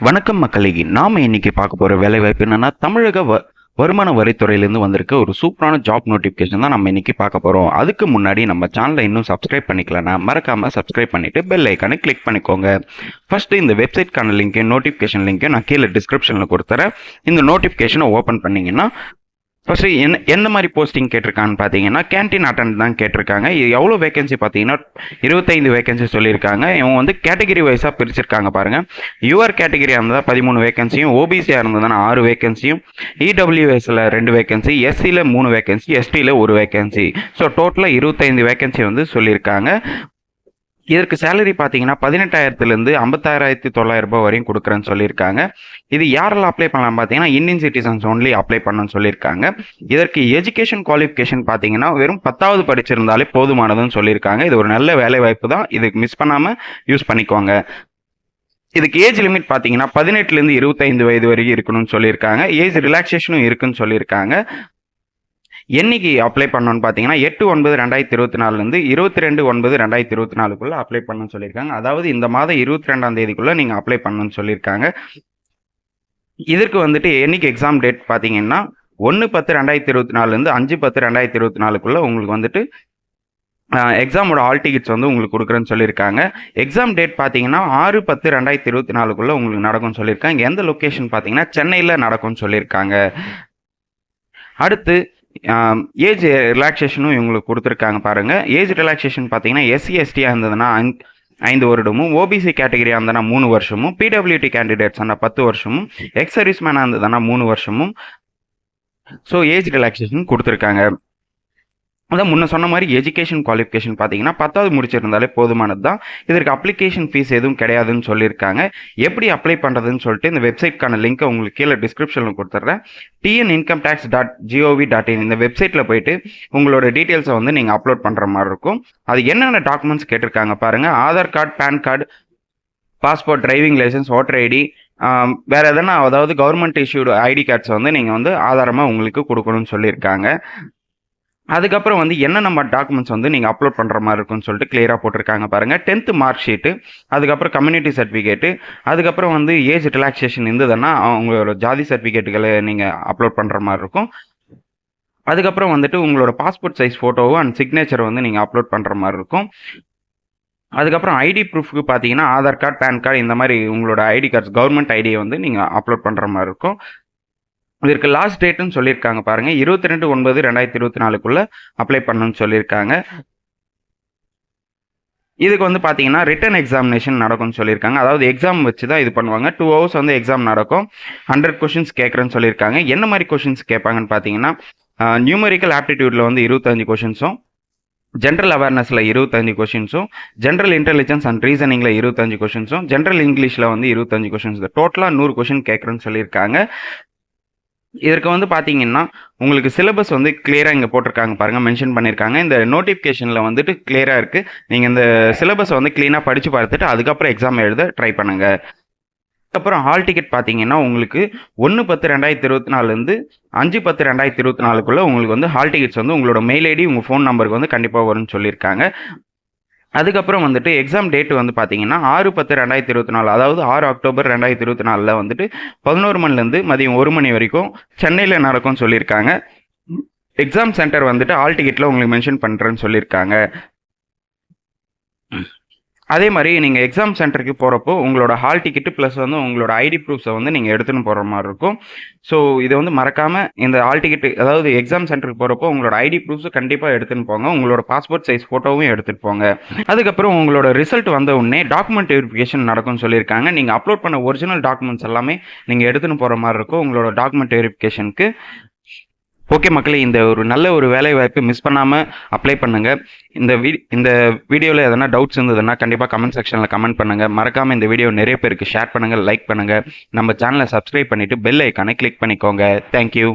வணக்கம் மக்களே, நாம இன்னைக்கு பார்க்க போற வேலைவாய்ப்பு என்னன்னா தமிழக வருமான வரித்துறையிலேருந்து வந்திருக்க ஒரு சூப்பரான ஜாப் நோட்டிஃபிகேஷன் தான் நம்ம இன்னைக்கு பார்க்க போறோம். அதுக்கு முன்னாடி நம்ம சேனலை இன்னும் சப்ஸ்கிரைப் பண்ணிக்கலன்னா மறக்காம சப்ஸ்கிரைப் பண்ணிட்டு பெல் ஐக்கானை கிளிக் பண்ணிக்கோங்க. ஃபர்ஸ்ட் இந்த வெப்சைட்கான லிங்க், நோட்டிஃபிகேஷன் லிங்க் நான் கீழே டிஸ்கிரிப்ஷன்ல கொடுத்துறேன். இந்த நோட்டிஃபிகேஷனை ஓப்பன் பண்ணீங்கன்னா ஃபர்ஸ்ட் என்ன மாதிரி போஸ்டிங் கேட்டிருக்கான்னு பார்த்தீங்கன்னா கேன்டீன் அட்டெண்ட் தான் கேட்டிருக்காங்க. இது எவ்வளோ வேகன்சி பார்த்தீங்கன்னா 25 வேகன்சி சொல்லியிருக்காங்க. இவங்க வந்து கேட்டகரி வைஸாக பிரிச்சிருக்காங்க பாருங்கள். யுவர் கேட்டகரியாக இருந்தால் 13 வேகன்சியும், ஓபிசியாக இருந்ததுன்னா 6 வேகன்சியும், இடபிள்யூஎஸில் 2 வேகன்சி, எஸ்சியில் 3 வேகன்சி, எஸ்டியில் 1 வேகன்சி. ஸோ டோட்டலாக 25 வேகன்சி வந்து சொல்லியிருக்காங்க. இதற்கு சேலரி பார்த்தீங்கன்னா 18,000லேருந்து 56,900 வரையும் கொடுக்குறேன்னு சொல்லியிருக்காங்க. இது யாரெல்லாம் அப்ளை பண்ணலாம் பார்த்தீங்கன்னா இந்தியன் சிட்டிசன்ஸ் ஒன்லி அப்ளை பண்ணணும்னு சொல்லியிருக்காங்க. இதற்கு எஜுகேஷன் குவாலிஃபிகேஷன் பார்த்தீங்கன்னா வெறும் 10வது படிச்சிருந்தாலே போதுமானதுன்னு சொல்லியிருக்காங்க. இது ஒரு நல்ல வேலை வாய்ப்பு தான், இதுக்கு மிஸ் பண்ணாமல் யூஸ் பண்ணிக்கோங்க. இதுக்கு ஏஜ் லிமிட் பார்த்தீங்கன்னா 18லேருந்து 25 வயது வரைக்கும் இருக்கணும்னு சொல்லியிருக்காங்க. ஏஜ் ரிலாக்ஸேஷனும் இருக்குன்னு சொல்லியிருக்காங்க. என்னைக்கு அப்ளை பண்ணணும்னு பார்த்தீங்கன்னா 8/9/2024லேருந்து 22/9/2024 அப்ளை பண்ணணும்னு சொல்லியிருக்காங்க. அதாவது இந்த மாதம் 22ஆம் தேதிக்குள்ளே நீங்கள் அப்ளை பண்ணணும்னு சொல்லியிருக்காங்க. இதற்கு வந்துட்டு என்னைக்கு எக்ஸாம் டேட் பார்த்தீங்கன்னா 1/10/2024லேருந்து 5/10/2024 உங்களுக்கு வந்துட்டு எக்ஸாமோட ஹால் டிக்கெட்ஸ் வந்து உங்களுக்கு கொடுக்குறேன்னு சொல்லியிருக்காங்க. எக்ஸாம் டேட் பார்த்தீங்கன்னா 6/10/2024 உங்களுக்கு நடக்கும்னு சொல்லியிருக்காங்க. எந்த லொக்கேஷன் பார்த்தீங்கன்னா சென்னையில் நடக்கும்னு சொல்லியிருக்காங்க. அடுத்து ஏஜ் ரிலாக்ஸேஷனும் இவங்களுக்கு கொடுத்துருக்காங்க பாருங்கள். ஏஜ் ரிலாக்ஸேஷன் பார்த்தீங்கன்னா எஸ்சி எஸ்டியாக இருந்ததுன்னா 5 வருடமும், ஓபிசி கேட்டகரியாக இருந்ததுன்னா 3 வருஷமும், பிடபிள்யூடி கேண்டிடேட்ஸ் ஆனால் 10 வருஷமும், எக்ஸ் சர்வீஸ்மேனாக இருந்ததுன்னா 3 வருஷமும். ஸோ ஏஜ் ரிலாக்ஸேஷன் கொடுத்துருக்காங்க. அதான் முன்ன சொன்ன மாதிரி எஜுகேஷன் குவாலிஃபிகேஷன் பார்த்தீங்கன்னா 10வது முடிச்சிருந்தாலே போதுமானது தான். இதற்கு அப்ளிகேஷன் ஃபீஸ் எதுவும் கிடையாதுன்னு சொல்லியிருக்காங்க. எப்படி அப்ளை பண்ணுறதுன்னு சொல்லிட்டு இந்த வெப்சைட்கான லிங்க்கை உங்களுக்கு கீழே டிஸ்கிரிப்ஷனில் கொடுத்துட்றேன். TNincometax.gov.in இந்த வெப்சைட்டில் போயிட்டு உங்களோட டீட்டெயில்ஸை வந்து நீங்கள் அப்லோட் பண்ணுற மாதிரி இருக்கும். அது என்னென்ன டாக்குமெண்ட்ஸ் கேட்டிருக்காங்க பாருங்கள். Aadhaar card, PAN card, passport, driving licence, voter ID, வேறு எதனா அதாவது கவர்மெண்ட் இஷ்யூடு ஐடி கார்ட்ஸ் வந்து நீங்கள் வந்து ஆதாரமாக உங்களுக்கு கொடுக்கணும்னு சொல்லியிருக்காங்க. அதுக்கப்புறம் வந்து என்ன நம்ம டாக்குமெண்ட்ஸ் வந்து நீங்கள் அப்லோட் பண்ணுற மாதிரி இருக்குன்னு சொல்லிட்டு கிளியராக போட்டிருக்காங்க பாருங்கள். 10th மார்க் ஷீட்டு, அதுக்கப்புறம் கம்யூனிட்டி சர்டிஃபிகேட்டு, அதுக்கப்புறம் வந்து ஏஜ் ரிலாக்ஸேஷன் இருந்ததுன்னா உங்களோட ஜாதி சர்டிஃபிகேட்டுகளை நீங்கள் அப்லோட் பண்ணுற மாதிரி இருக்கும். அதுக்கப்புறம் வந்துட்டு உங்களோட பாஸ்போர்ட் சைஸ் ஃபோட்டோவும் அண்ட் சிக்னேச்சர் வந்து நீங்கள் அப்லோட் பண்ணுற மாதிரி இருக்கும். அதுக்கப்புறம் ஐடி ப்ரூஃப்க்கு பார்த்தீங்கன்னா ஆதார் கார்டு, பேன் கார்டு, இந்த மாதிரி உங்களோட ஐடி கார்ட்ஸ், கவர்மெண்ட் ஐடியை வந்து நீங்கள் அப்லோட் பண்ணுற மாதிரி இருக்கும். இதற்கு லாஸ்ட் டேட்டுன்னு சொல்லியிருக்காங்க பாருங்கள். 22/9/2024 அப்ளை பண்ணணும்னு சொல்லியிருக்காங்க. இதுக்கு வந்து பார்த்தீங்கன்னா ரிட்டன் எக்ஸாமினேஷன் நடக்கும்னு சொல்லியிருக்காங்க. அதாவது எக்ஸாம் வச்சு தான் இது பண்ணுவாங்க. 2 hours வந்து எக்ஸாம் நடக்கும். 100 கொஷின்ஸ் கேட்குறேன்னு சொல்லியிருக்காங்க. என்ன மாதிரி கொஷின்ஸ் கேட்பாங்கன்னு பார்த்தீங்கன்னா நியூமரிக்கல் ஆப்டிடியூடில் வந்து 25 கொஷின்ஸும், ஜென்ரல் அவேர்னஸில் 25 கொஷின்ஸும், ஜென்ரல் இன்டெலிஜென்ஸ் அண்ட் ரீசனிங்கில் 25 கொஷின்ஸும், ஜென்ரல் இங்கிலீஷில் வந்து 25 கொஷின்ஸ், டோட்டலாக 100 கொஷின் கேட்குறேன்னு சொல்லியிருக்காங்க. இதற்கு வந்து பார்த்தீங்கன்னா உங்களுக்கு சிலபஸ் வந்து கிளியராக இங்கே போட்டிருக்காங்க பாருங்கள், மென்ஷன் பண்ணியிருக்காங்க. இந்த நோட்டிஃபிகேஷனில் வந்துட்டு கிளியராக இருக்குது. நீங்கள் இந்த சிலபஸை வந்து க்ளீனாக படித்து பார்த்துட்டு அதுக்கப்புறம் எக்ஸாம் எழுத ட்ரை பண்ணுங்கள். அப்புறம் ஹால் டிக்கெட் பார்த்தீங்கன்னா உங்களுக்கு 1/10/2024லேருந்து 5/10/2024 உங்களுக்கு வந்து ஹால் டிக்கெட்ஸ் வந்து உங்களோட மெயில் ஐடி, உங்கள் ஃபோன் நம்பருக்கு வந்து கண்டிப்பாக வரும்னு சொல்லியிருக்காங்க. அதுக்கப்புறம் வந்துட்டு எக்ஸாம் டேட் வந்து பார்த்தீங்கன்னா 6/10/2024, அதாவது 6 அக்டோபர் 2024 வந்துட்டு 11 மணிலேருந்து மதியம் 1 மணி வரைக்கும் சென்னையில் நடக்கும்னு சொல்லியிருக்காங்க. எக்ஸாம் சென்டர் வந்துட்டு ஹால் டிக்கெட்டில் உங்களுக்கு மென்ஷன் பண்ணுறேன்னு சொல்லியிருக்காங்க. அதே மாதிரி நீங்கள் எக்ஸாம் சென்டருக்கு போகிறப்போ உங்களோட ஹால் டிக்கெட்டு ப்ளஸ் வந்து உங்களோட ஐடி ப்ரூஃப்ஸை வந்து நீங்கள் எடுத்துன்னு போகிற மாதிரி இருக்கும். ஸோ இதை வந்து மறக்காமல் இந்த ஹால் டிக்கெட்டு, அதாவது எக்ஸாம் சென்டருக்கு போகிறப்போ உங்களோட ஐடி ப்ரூஃப்ஸை கண்டிப்பாக எடுத்துன்னு போங்க. உங்களோட பாஸ்போர்ட் சைஸ் ஃபோட்டோவும் எடுத்துகிட்டு போங்க. அதுக்கப்புறம் உங்களோட ரிசல்ட் வந்த உடனே டாக்குமெண்ட் வெரிஃபிகேஷன் நடக்கும்னு சொல்லியிருக்காங்க. நீங்கள் அப்லோட் பண்ண ஒரிஜினல் டாக்குமெண்ட்ஸ் எல்லாமே நீங்கள் எடுத்துன்னு போகிற மாதிரி இருக்கும் உங்களோட டாக்குமெண்ட் வெரிஃபிகேஷனுக்கு. ஓகே மக்களே, இந்த ஒரு நல்ல ஒரு வேலை வாய்ப்பு மிஸ் பண்ணாமல் அப்ளை பண்ணுங்கள். இந்த வீடியோவில் எதனா டவுட்ஸ் இருந்ததுன்னா கண்டிப்பாக கமெண்ட் செக்ஷனில் கமெண்ட் பண்ணுங்கள். மறக்காமல் இந்த வீடியோ நிறைய பேருக்கு ஷேர் பண்ணுங்கள், லைக் பண்ணுங்கள். நம்ம சேனலை சப்ஸ்கிரைப் பண்ணிவிட்டு பெல் ஐக்கானை கிளிக் பண்ணிக்கோங்க. தேங்க்யூ.